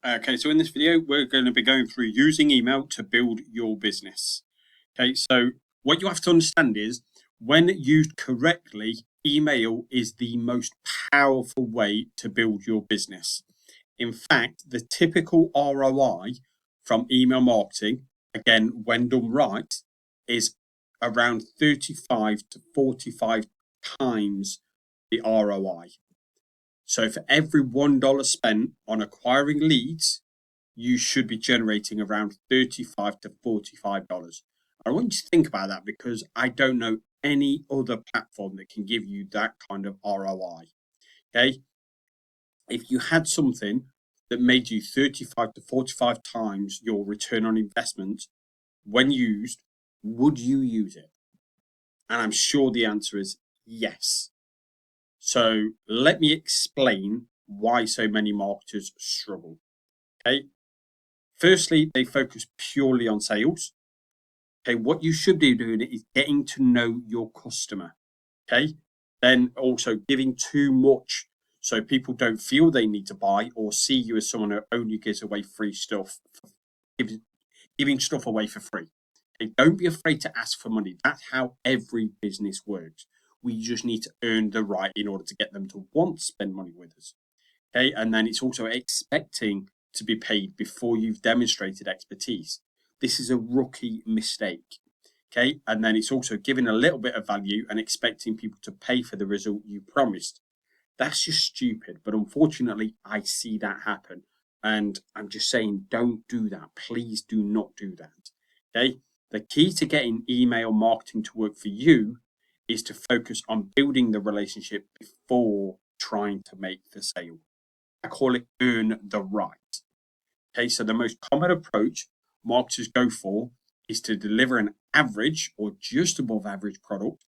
Okay, so in this video, we're going to be going through using email to build your business. Okay, so what you have to understand is when used correctly, email is the most powerful way to build your business. In fact, the typical ROI from email marketing, again, when done right, is around 35 to 45 times the ROI. So for every $1 spent on acquiring leads, you should be generating around $35 to $45. I want you to think about that because I don't know any other platform that can give you that kind of ROI. Okay. If you had something that made you 35 to 45 times your return on investment when used, would you use it? And I'm sure the answer is yes. So let me explain why so many marketers struggle. Okay. Firstly, they focus purely on sales. Okay. What you should be doing is getting to know your customer. Okay. Then also giving too much so people don't feel they need to buy or see you as someone who only gives away free stuff, giving stuff away for free. Okay. Don't be afraid to ask for money. That's how every business works. We just need to earn the right in order to get them to want to spend money with us. Okay, and then it's also expecting to be paid before you've demonstrated expertise. This is a rookie mistake. Okay, and then it's also giving a little bit of value and expecting people to pay for the result you promised. That's just stupid, but unfortunately, I see that happen. And I'm just saying, don't do that. Please do not do that. Okay, the key to getting email marketing to work for you is to focus on building the relationship before trying to make the sale. I call it earn the right. Okay, so the most common approach marketers go for is to deliver an average or just above average product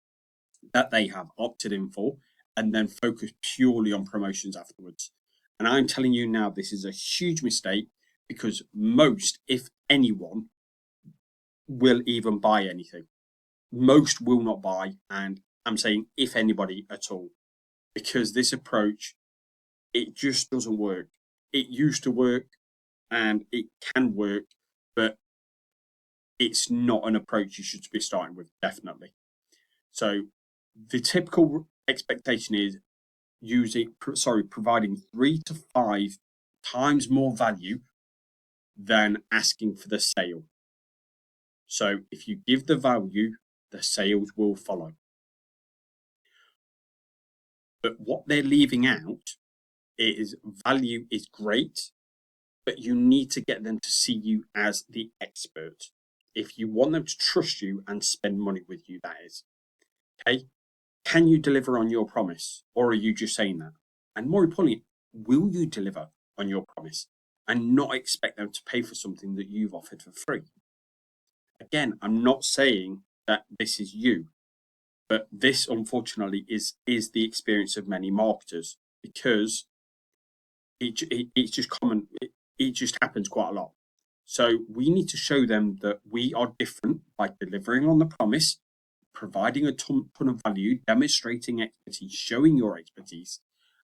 that they have opted in for and then focus purely on promotions afterwards. And I'm telling you now, this is a huge mistake because most, if anyone, will even buy anything. Most will not buy, and I'm saying if anybody at all, because this approach, it just doesn't work. It used to work and it can work, but it's not an approach you should be starting with, definitely. So the typical expectation is providing 3 to 5 times more value than asking for the sale. So if you give the value, the sales will follow. But what they're leaving out is value is great, but you need to get them to see you as the expert. If you want them to trust you and spend money with you, that is. Okay. Can you deliver on your promise? Or are you just saying that? And more importantly, will you deliver on your promise and not expect them to pay for something that you've offered for free? Again, I'm not saying that this is you, but this unfortunately is the experience of many marketers because it's just common. It just happens quite a lot. So we need to show them that we are different by delivering on the promise, providing a ton of value, demonstrating expertise, showing your expertise,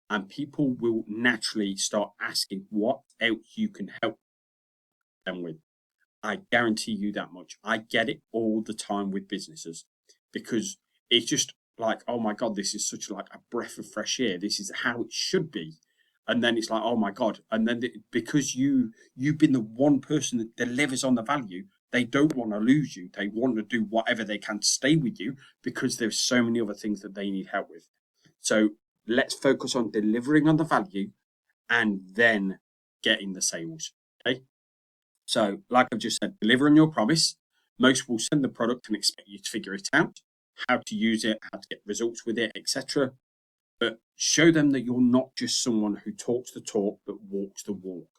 and people will naturally start asking what else you can help them with. I guarantee you that much. I get it all the time with businesses because it's just like, oh my God, this is such like a breath of fresh air. This is how it should be. And then it's like, oh my God. And then because you've been the one person that delivers on the value, they don't want to lose you. They want to do whatever they can to stay with you because there's so many other things that they need help with. So let's focus on delivering on the value and then getting the sales. Okay. So, like I've just said, deliver on your promise. Most will send the product and expect you to figure it out, how to use it, how to get results with it, etc. But show them that you're not just someone who talks the talk, but walks the walk,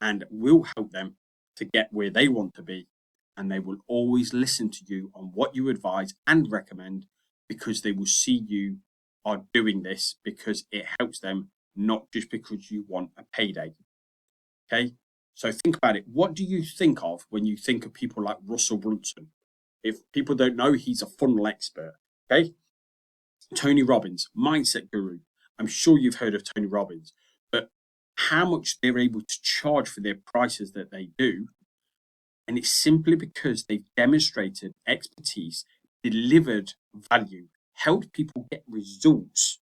and will help them to get where they want to be. And they will always listen to you on what you advise and recommend because they will see you are doing this because it helps them, not just because you want a payday. Okay. So think about it. What do you think of when you think of people like Russell Brunson? If people don't know, he's a funnel expert. Okay. Tony Robbins, mindset guru. I'm sure you've heard of Tony Robbins, but how much they're able to charge for their prices that they do. And it's simply because they've demonstrated expertise, delivered value, helped people get results,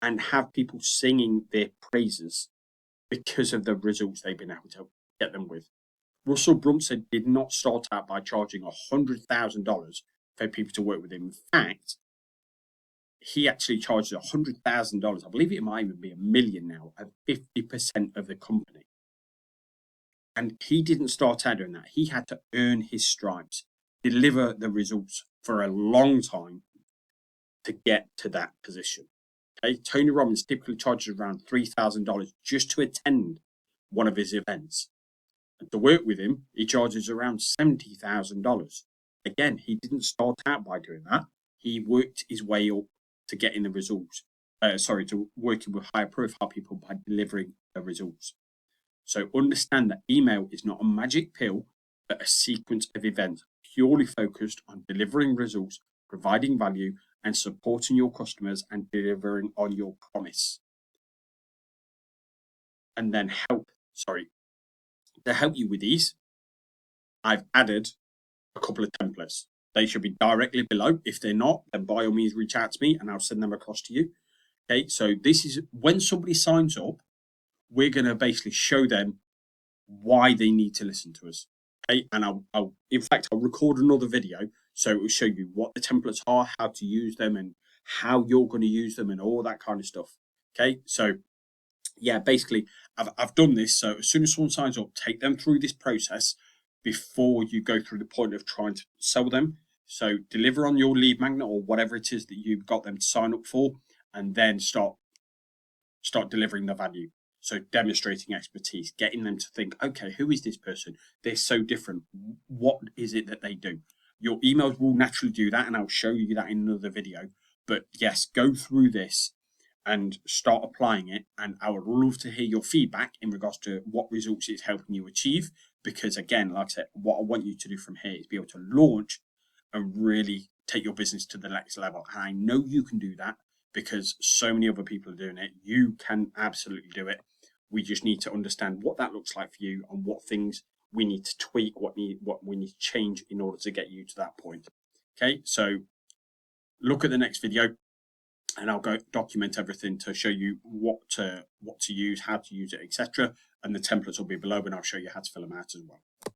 and have people singing their praises because of the results they've been able to get them with. Russell Brunson did not start out by charging $100,000 for people to work with him. In fact, he actually charges $100,000. I believe it might even be $1 million now, at 50% of the company. And he didn't start out doing that. He had to earn his stripes, deliver the results for a long time to get to that position. Okay, Tony Robbins typically charges around $3,000 just to attend one of his events. And to work with him, he charges around $70,000. Again, he didn't start out by doing that. He worked his way up to getting the results. To working with higher profile people by delivering the results. So understand that email is not a magic pill, but a sequence of events purely focused on delivering results, providing value, and supporting your customers and delivering on your promise. And then to help you with these, I've added a couple of templates. They should be directly below. If they're not, then by all means reach out to me and I'll send them across to you. Okay, so this is when somebody signs up, we're going to basically show them why they need to listen to us. Okay, and I'll record another video so it will show you what the templates are, how to use them, and how you're going to use them, and all that kind of stuff. Okay, so yeah, basically I've done this. So as soon as someone signs up, take them through this process before you go through the point of trying to sell them. So deliver on your lead magnet or whatever it is that you've got them to sign up for, and then start delivering the value. So demonstrating expertise, getting them to think, okay, who is this person? They're so different. What is it that they do? Your emails will naturally do that, and I'll show you that in another video. But yes, go through this and start applying it. And I would love to hear your feedback in regards to what results it's helping you achieve. Because again, like I said, what I want you to do from here is be able to launch and really take your business to the next level. And I know you can do that because so many other people are doing it. You can absolutely do it. We just need to understand what that looks like for you and what things we need to tweak, what we need to change in order to get you to that point. Okay, so look at the next video and I'll go document everything to show you what to use, how to use it, etc. And the templates will be below, and I'll show you how to fill them out as well.